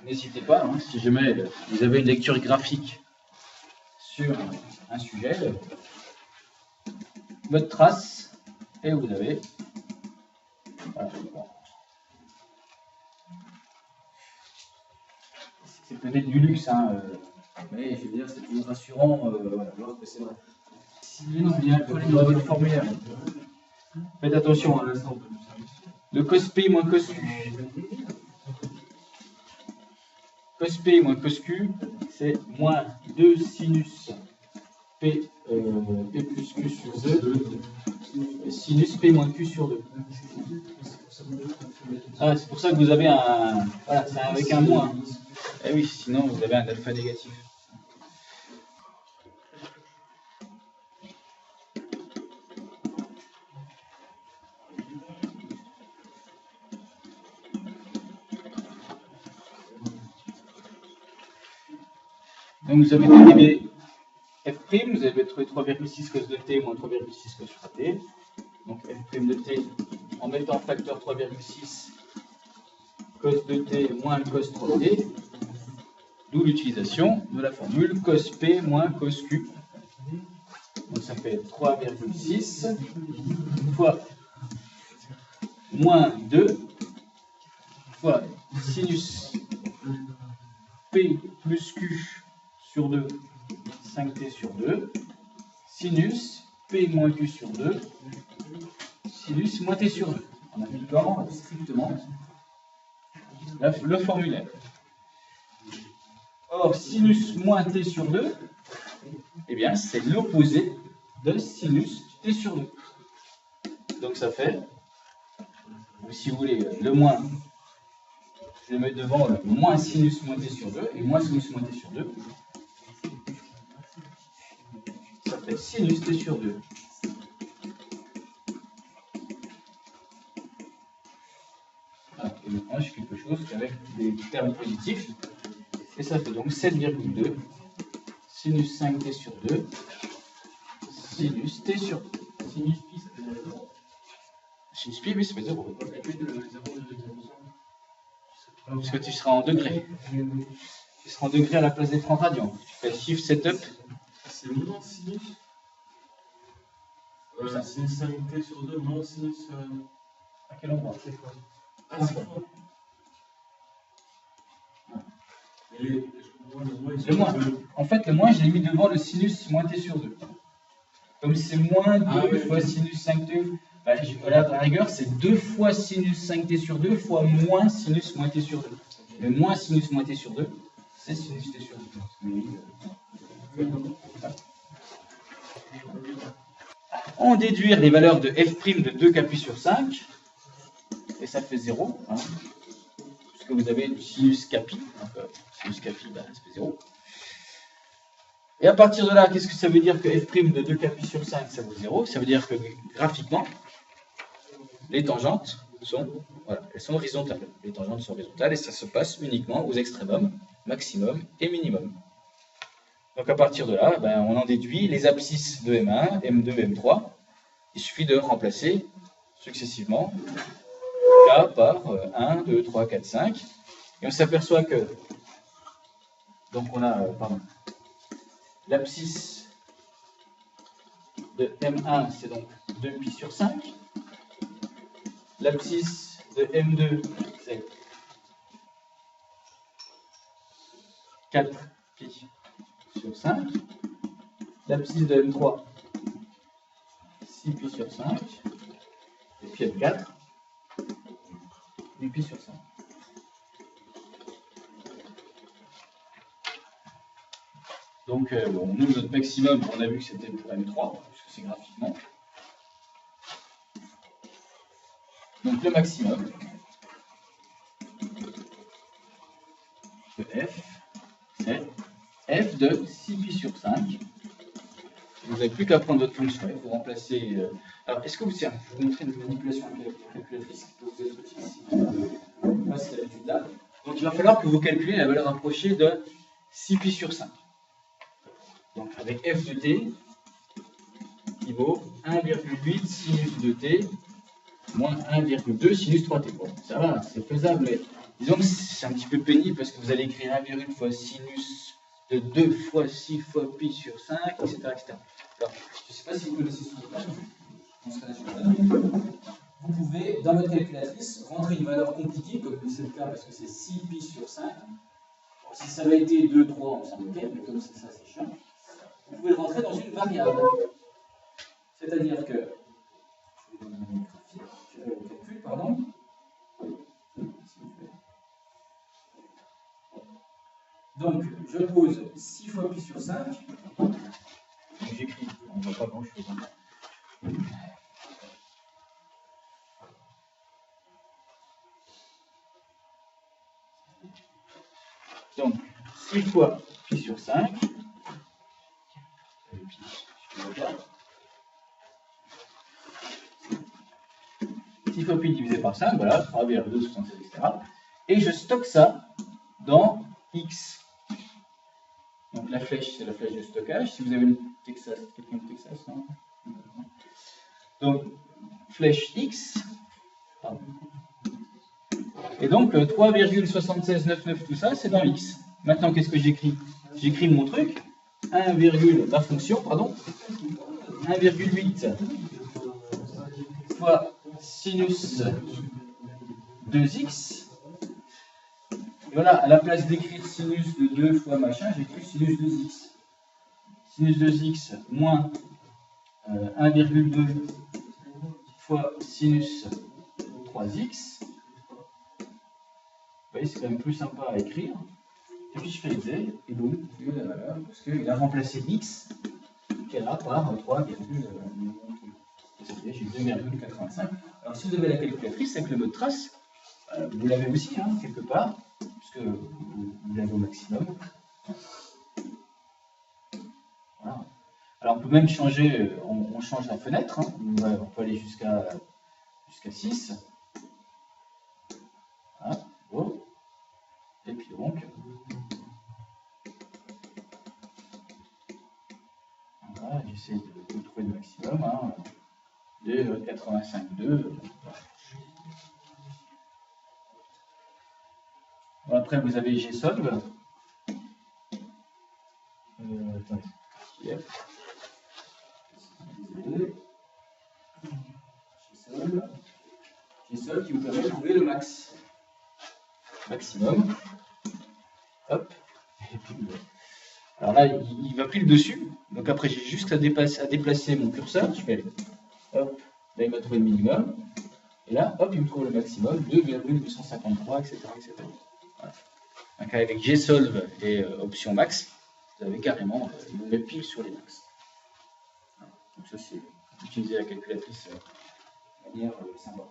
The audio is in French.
n'hésitez pas, hein, si jamais vous avez une lecture graphique sur un sujet, votre trace, et vous avez... Voilà. C'est peut-être du luxe, hein, mais je veux dire, c'est toujours rassurant, voilà, alors que c'est vrai. Si vous bien collé dans votre formulaire, faites attention, hein, le cos P moins cos Q. Cos P moins cos Q, c'est moins 2 sinus P, P plus Q sur 2, sinus P moins Q sur 2. Ah, c'est pour ça que vous avez un... Voilà, c'est avec un moins. Eh oui, sinon vous avez un alpha négatif. Donc vous avez dérivé f', vous avez trouvé 3,6 cos de t moins 3,6 cos sur t. Donc f' de t, en mettant facteur 3,6 cos de t moins cos 3t, d'où l'utilisation de la formule cos p moins cos q. Donc ça fait 3,6 fois moins 2 fois sinus p plus q sur 2, 5t sur 2, sinus p moins q sur 2, sinus moins t sur 2. En appliquant strictement le formulaire. Or, sinus moins t sur 2, eh bien, c'est l'opposé de sinus t sur 2. Donc ça fait, si vous voulez, le moins, je vais mettre devant le moins sinus moins t sur 2 et moins sinus moins t sur 2. Ça fait sinus t sur 2. Voilà, et maintenant, j'ai quelque chose avec des termes positifs. Et ça fait donc 7,2 sinus 5t sur 2 sinus t sur 2. Sinus pi, ça fait 0. Sinus pi, oui, ça fait 0. Parce que tu seras en degrés. Tu seras en degrés à la place des 30 radians. Tu fais shift setup. C'est moins sinus. Sinus 5t sur 2, moins sinus. À quel endroit? Ah, c'est quoi? Le moins. En fait, le moins, je l'ai mis devant le sinus moins t sur 2. Comme c'est moins 2 fois sinus 5t, bah, à la rigueur, c'est 2 fois sinus 5t sur 2 fois moins sinus moins t sur 2. Le moins sinus moins t sur 2, c'est sinus t sur 2. En déduire les valeurs de f' de 2 k sur 5, et ça fait 0, hein, puisque vous avez du sinus capi, donc sinus capi, bah, ça fait 0. Et à partir de là, qu'est-ce que ça veut dire que f' de 2 k sur 5, ça vaut 0? Ça veut dire que graphiquement, les tangentes sont, voilà, elles sont horizontales. Les tangentes sont horizontales et ça se passe uniquement aux extrémums, maximum et minimum. Donc à partir de là, ben, on en déduit les abscisses de M1, M2, M3. Il suffit de remplacer successivement K par 1, 2, 3, 4, 5. Et on s'aperçoit que, donc on a, l'abscisse de M1, c'est donc 2pi sur 5. L'abscisse de M2, c'est 4pi sur 5. L'abscisse de M3, 6pi sur 5. Et puis M4, 8pi sur 5. Donc, bon, nous, notre maximum, on a vu que c'était pour M3, puisque c'est graphiquement. Donc, le maximum de F, c'est F de 6pi sur 5. Vous n'avez plus qu'à prendre votre fonction et vous remplacez. Alors, est-ce que vous. Tiens, je vais vous montrer une manipulation calculatrice qui peut vous être utile ici. Là, c'est l'habitude là. Donc, il va falloir que vous calculez la valeur approchée de 6pi sur 5. Donc, avec f de t qui vaut 1,8 sinus de t moins 1,2 sinus 3t. Bon, ça va, c'est faisable, mais disons que c'est un petit peu pénible parce que vous allez écrire 1, fois sinus de 2 fois 6 fois pi sur 5, etc. etc. Alors, je ne sais pas si vous connaissez ce truc-là, vous pouvez, dans votre calculatrice, rentrer une valeur compliquée, comme c'est le cas parce que c'est 6 pi sur 5. Bon, si ça avait été 2, 3, on s'en moquait, mais comme c'est ça, c'est chiant. Vous pouvez le rentrer dans une variable. C'est-à-dire que, je vais donner le calcul, pardon. Donc, je pose 6 fois pi sur 5. J'écris, on ne voit pas grand-chose. Donc, 6 fois pi sur 5. 6 fois pi divisé par 5, voilà, 3,276, etc. Et je stocke ça dans X. Donc la flèche, c'est la flèche de stockage. Si vous avez une Texas, quelqu'un de Texas, non? Donc, flèche X. Pardon. Et donc, 3,76992, tout ça, c'est dans X. Maintenant, qu'est-ce que j'écris? J'écris mon truc, la fonction, pardon, 1,8 fois sinus 2x. Et voilà, à la place d'écrire sinus de 2 fois machin, j'écris sinus 2x. Sinus 2x moins 1,2 fois sinus 3x. Vous voyez, c'est quand même plus sympa à écrire. Et puis je fais Z, et boum, vous voyez la valeur, parce qu'il a remplacé x, qui est là, par 3, j'ai 2,85. Alors si vous avez la calculatrice avec le mode trace, vous l'avez aussi, hein, quelque part, puisque vous l'avez au maximum. Voilà. Alors on peut même changer, on change la fenêtre, hein. On peut aller jusqu'à 6. Voilà, bon. Et puis donc, voilà, j'essaie de trouver le maximum, hein, de 85,2. Bon, après vous avez Gsolve. Attendez. Gsolve qui vous permet de trouver le maximum. Hop. Alors là, il va plus le dessus. Donc après, j'ai juste à déplacer mon curseur. Je fais hop. Là, il m'a trouvé le minimum. Et là, hop, il me trouve le maximum, 2,253, etc. etc. Voilà. Donc avec Gsolve et option max, vous avez carrément, il vous met pile sur les max. Voilà. Donc ça, c'est utiliser la calculatrice de manière sympa.